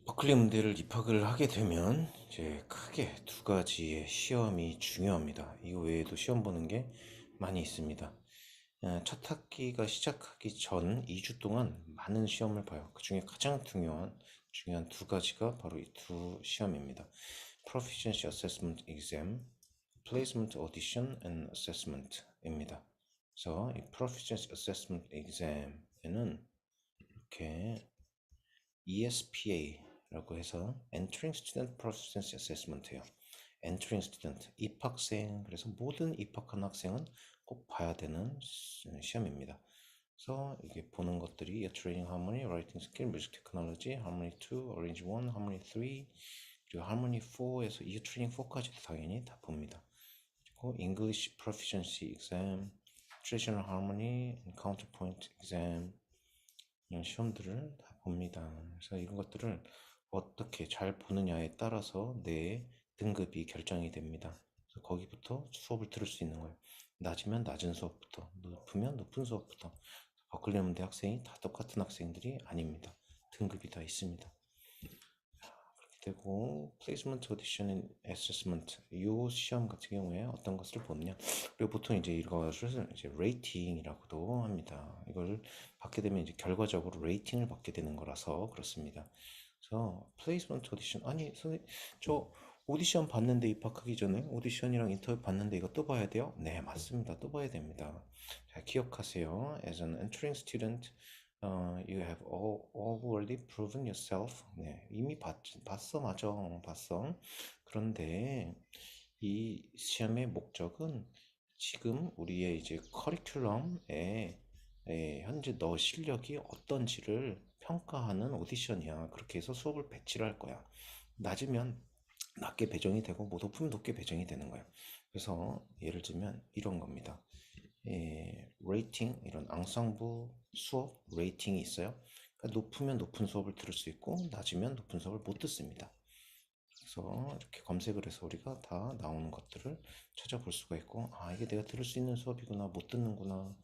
버클리 음대를 입학을 하게 되면 이제 크게 두 가지의 시험이 중요합니다. 이거 외에도 시험 보는 게 많이 있습니다. 첫 학기가 시작하기 전 2주 동안 많은 시험을 봐요. 그 중에 가장 중요한 두 가지가 바로 이 두 시험입니다. Proficiency Assessment Exam, Placement Audition and Assessment입니다. 그래서 이 Proficiency Assessment Exam에는 이렇게 ESPA라고 해서 Entering Student Proficiency Assessment예요. Entering Student, 입학생. 그래서 모든 입학한 학생은 꼭 봐야 되는 시험입니다. 그래서 이게 보는 것들이 Training Harmony, Writing Skill, Music Technology, Harmony 2, Orange 1, Harmony 3, 그리고 Harmony 4에서 Ear Training 4까지도 당연히 다 봅니다. 그리고 English Proficiency Exam, Traditional Harmony, Counterpoint Exam 이런 시험들을 다 봅니다. 그래서 이런 것들을 어떻게 잘 보느냐에 따라서 내 등급이 결정이 됩니다. 그래서 거기부터 수업을 들을 수 있는 거예요. 낮으면 낮은 수업부터, 높으면 높은 수업부터. 버클리 음대 학생이 다 똑같은 학생들이 아닙니다. 등급이 다 있습니다. 그렇게 되고 플레이스먼트 오디션 애세스먼트 이 시험 같은 경우에 어떤 것을 보느냐, 그리고 보통 이제 이것을 이제 레이팅이라고도 합니다. 이걸 받게 되면 이제 결과적으로 레이팅을 받게 되는 거라서 그렇습니다. 그래서 플레이스먼트 오디션, 아니 선생님 저 오디션 봤는데 입학하기 전에 오디션이랑 인터뷰 봤는데 이거 또 봐야 돼요? 네, 맞습니다. 또 봐야 됩니다. 자, 기억하세요. As an entering student, you have already proven yourself. 네, 이미 봤어, 맞아, 봤어. 그런데 이 시험의 목적은 지금 우리의 이제 커리큘럼에 현재 너 실력이 어떤지를 평가하는 오디션이야. 그렇게 해서 수업을 배치를 할 거야. 낮으면 낮게 배정이 되고 뭐 높으면 높게 배정이 되는 거예요. 그래서 예를 들면 이런 겁니다. 레이팅, 이런 앙상블 수업 레이팅이 있어요. 그러니까 높으면 높은 수업을 들을 수 있고 낮으면 높은 수업을 못 듣습니다. 그래서 이렇게 검색을 해서 우리가 다 나오는 것들을 찾아볼 수가 있고, 아 이게 내가 들을 수 있는 수업이구나, 못 듣는구나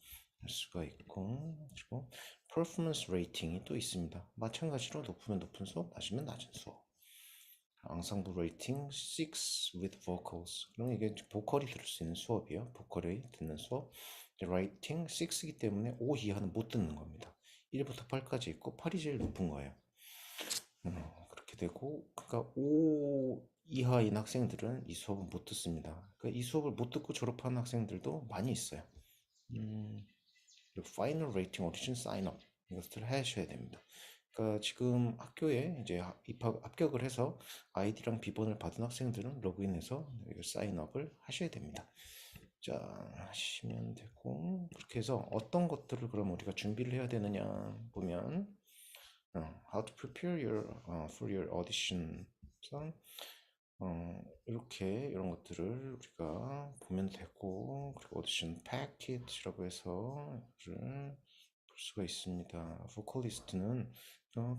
할 수가 있고, 그리고 퍼포먼스 레이팅이 또 있습니다. 마찬가지로 높으면 높은 수업, 낮으면 낮은 수업. 앙상블 레이팅 6 with vocals. 그럼 이게 보컬이 들을 수 있는 수업이에요. 보컬이 듣는 수업. 라이팅 6이기 때문에 5 이하는 못 듣는 겁니다. 1부터 8까지 있고 8이 제일 높은 거예요. 그렇게 되고, 그러니까 5 이하인 학생들은 이 수업을 못 듣습니다. 그러니까 이 수업을 못 듣고 졸업하는 학생들도 많이 있어요. 그리고 파이널 레이팅 오디션 사인업 이것들을 하셔야 됩니다. 그러니까 지금 학교에 이제 입학 합격을 해서 아이디랑 비번을 받은 학생들은 로그인해서 사인업을 하셔야 됩니다. 자, 하시면 되고, 그렇게 해서 어떤 것들을 그럼 우리가 준비를 해야 되느냐 보면, how to prepare for your audition. 그래서 이렇게 이런 것들을 우리가 보면 되고, 그리고 오디션 패키지라고 해서 이를 볼 수가 있습니다. 보컬리스트는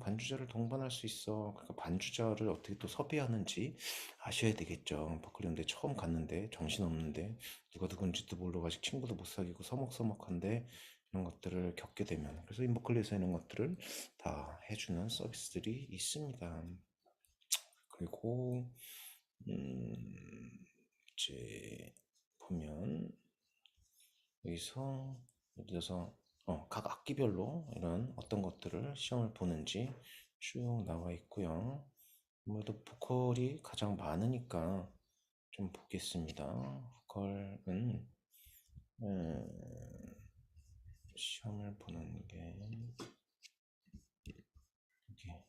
반주자를 동반할 수 있어. 그러니까 반주자를 어떻게 또 섭외하는지 아셔야 되겠죠. 버클리인데 처음 갔는데 정신없는데 누가 누군지도 모르고 아직 친구도 못 사귀고 서먹서먹한데 이런 것들을 겪게 되면, 그래서 인버클리에서 이런 것들을 다 해주는 서비스들이 있습니다. 그리고 이제 보면 여기서 예를 들어서 각 학기별로 이런 어떤 것들을 시험을 보는지 쭉 나와 있고요. 아무래도 보컬이 가장 많으니까 좀 보겠습니다. 보컬은 시험을 보는 게 이게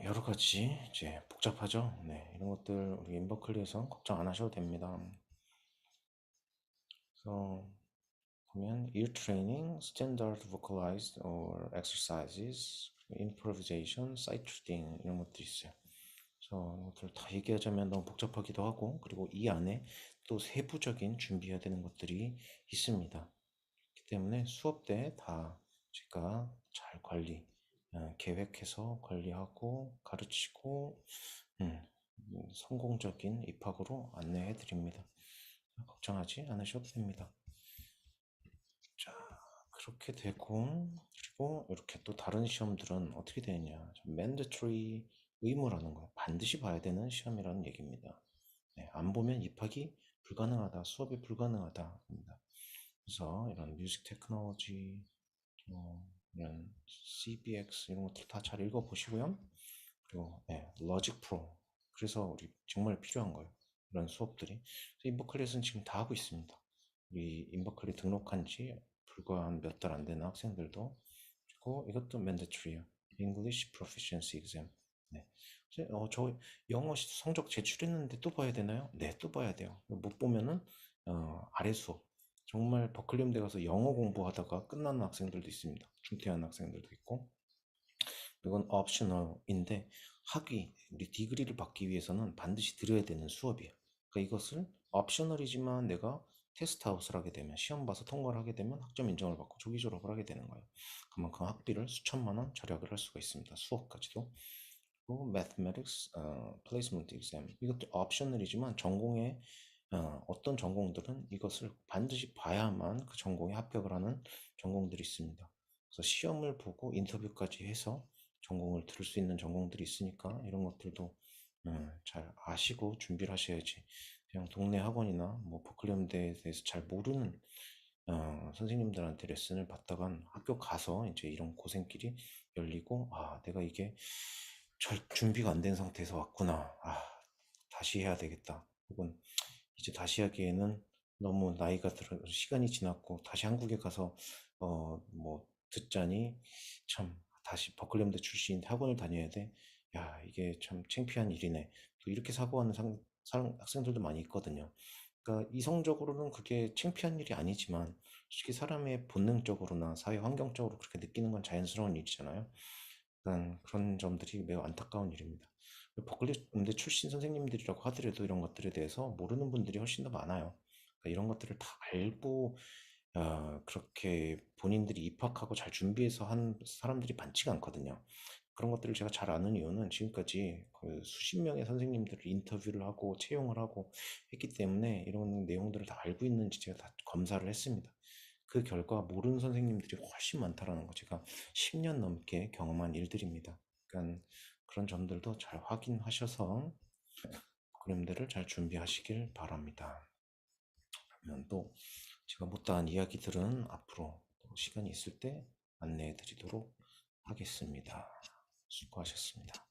여러 가지 이제 복잡하죠. 네, 이런 것들 우리 인버클리에서 걱정 안 하셔도 됩니다. 그래서 보면 ear training, standard vocalized or exercises, improvisation, sight reading 이런 것들이 있어요. 그래서 이것들 다 얘기하자면 너무 복잡하기도 하고, 그리고 이 안에 또 세부적인 준비해야 되는 것들이 있습니다. 그렇기 때문에 수업 때 다 제가 잘 계획해서 관리하고 가르치고 성공적인 입학으로 안내해 드립니다. 걱정하지 않으셔도 됩니다. 자, 그렇게 되고, 그리고 이렇게 또 다른 시험들은 어떻게 되느냐. mandatory 의무라는 거예요. 반드시 봐야 되는 시험이라는 얘기입니다. 네, 안 보면 입학이 불가능하다, 수업이 불가능하다 합니다. 그래서 이런 뮤직 테크놀로지, 이런 CBX 이런 것들 다 잘 읽어보시고요. 그리고 로직 프로. 그래서 우리 정말 필요한 거예요. 이런 수업들이. 인버클릿은 지금 다 하고 있습니다. 우리 인버클릿 등록한 지 불과 한 몇 달 안 되는 학생들도. 그리고 이것도 mandatory예요. English Proficiency Exam. 네. 저 영어 성적 제출했는데 또 봐야 되나요? 네, 또 봐야 돼요. 못 보면은 아래 수업. 정말 버클리움대 가서 영어 공부하다가 끝나는 학생들도 있습니다. 중퇴하는 학생들도 있고. 이건 옵셔널인데 학위, 우리 디그리를 받기 위해서는 반드시 들어야 되는 수업이에요. 그러니까 이것을 옵셔널이지만 내가 테스트아웃을 하게 되면 시험 봐서 통과를 하게 되면 학점 인정을 받고 조기 졸업을 하게 되는 거예요. 그만큼 학비를 수천만 원 절약을 할 수가 있습니다. 수업까지도. 그리고 Mathematics Placement Exam 이것도 옵셔널이지만 전공에 어떤 전공들은 이것을 반드시 봐야만 그 전공에 합격을 하는 전공들이 있습니다. 그래서 시험을 보고 인터뷰까지 해서 전공을 들을 수 있는 전공들이 있으니까 이런 것들도 잘 아시고 준비를 하셔야지. 그냥 동네 학원이나 뭐 버클리움대에 대해서 잘 모르는 선생님들한테 레슨을 받다간 학교 가서 이제 이런 고생길이 열리고, 아, 내가 이게 잘 준비가 안 된 상태에서 왔구나. 아, 다시 해야 되겠다. 혹은 이제 다시 하기에는 너무 나이가 들어 시간이 지났고 다시 한국에 가서 뭐 듣자니 참 다시 버클리움대 출신 학원을 다녀야 돼. 야, 이게 참 창피한 일이네. 또 이렇게 사고하는 학생들도 많이 있거든요. 그러니까 이성적으로는 그게 창피한 일이 아니지만 솔직히 사람의 본능적으로나 사회 환경적으로 그렇게 느끼는 건 자연스러운 일이잖아요. 그런 점들이 매우 안타까운 일입니다. 버클리 음대 출신 선생님들이라고 하더라도 이런 것들에 대해서 모르는 분들이 훨씬 더 많아요. 그러니까 이런 것들을 다 알고 그렇게 본인들이 입학하고 잘 준비해서 한 사람들이 많지가 않거든요. 그런 것들을 제가 잘 아는 이유는 지금까지 그 수십 명의 선생님들을 인터뷰를 하고 채용을 하고 했기 때문에 이런 내용들을 다 알고 있는지 제가 다 검사를 했습니다. 그 결과 모르는 선생님들이 훨씬 많다라는 거 제가 10년 넘게 경험한 일들입니다. 그러니까 그런 점들도 잘 확인하셔서 그림들을 잘 준비하시길 바랍니다. 그러면 또 제가 못다한 이야기들은 앞으로 또 시간이 있을 때 안내해 드리도록 하겠습니다. 수고하셨습니다.